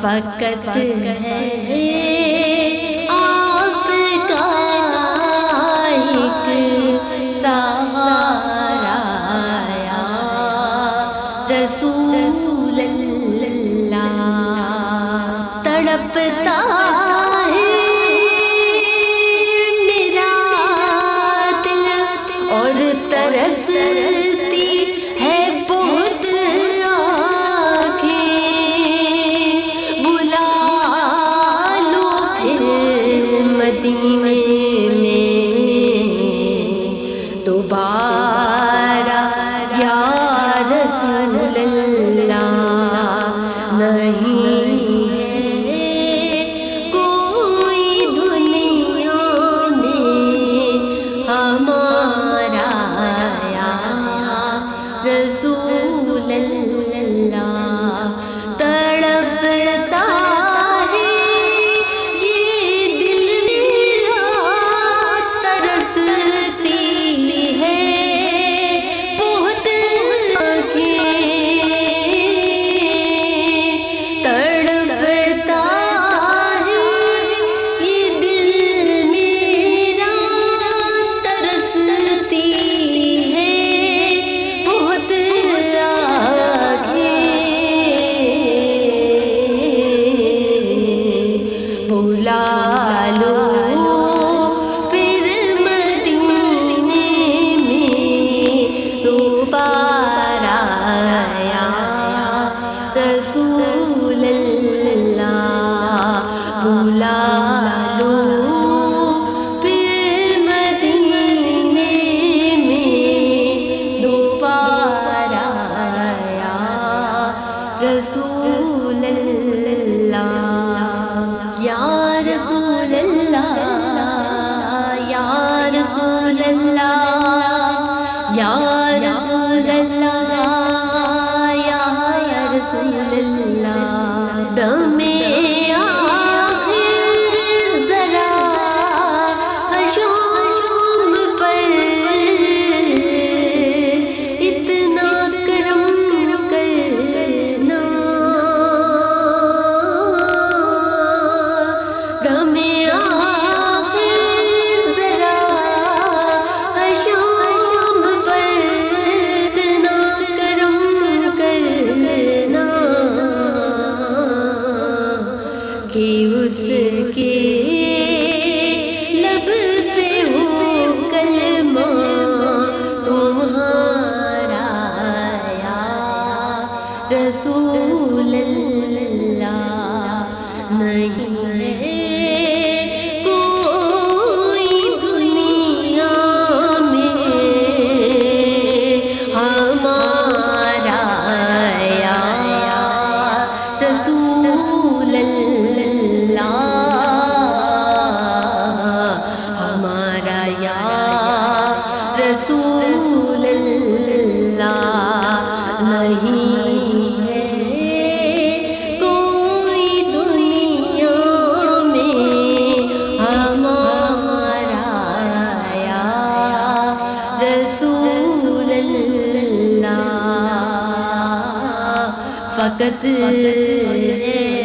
فقط ہے آپ کا ایک سہارا یا رسول اللہ، تڑپتا ہے میرا دل اور ترستی ہے بہت آنکھیں، بلا لو پھر مدینے میں دوبارہ یا رسول اللہ، نہیں ہے کوئی دنیا میں ہمارا یا رسول اللہ، تڑپتا ہے یہ دل میرا، ترستی ہے بہت آنکھیں، تڑپتا ہے یہ دل میرا، ترستی ہے بہت آنکھیں، بلا لو پھر مدینے میں دوبارہ یا رسول اللہ، بلا لو پھر مدینے میں دوبارہ یا رسول اللہ، یا رسول اللہ، یا رسول اللہ، یا رسول اللہ، یا رسول اللہ، دم آخر ذرا شام پر اتنا کرم کرنا، دم آخر ذرا شام پر اتنا کرم کرنا کہ اس کے لب پہ ہو کلمہ تمہارا یا رسول اللہ، نہیں ہے کوئی دنیا میں ہمارا یا رسول اللہ، ہمارا یا رسول اللہ، نہیں ہے کوئی دنیا میں ہمارا یا رسول اللہ، فقط ہے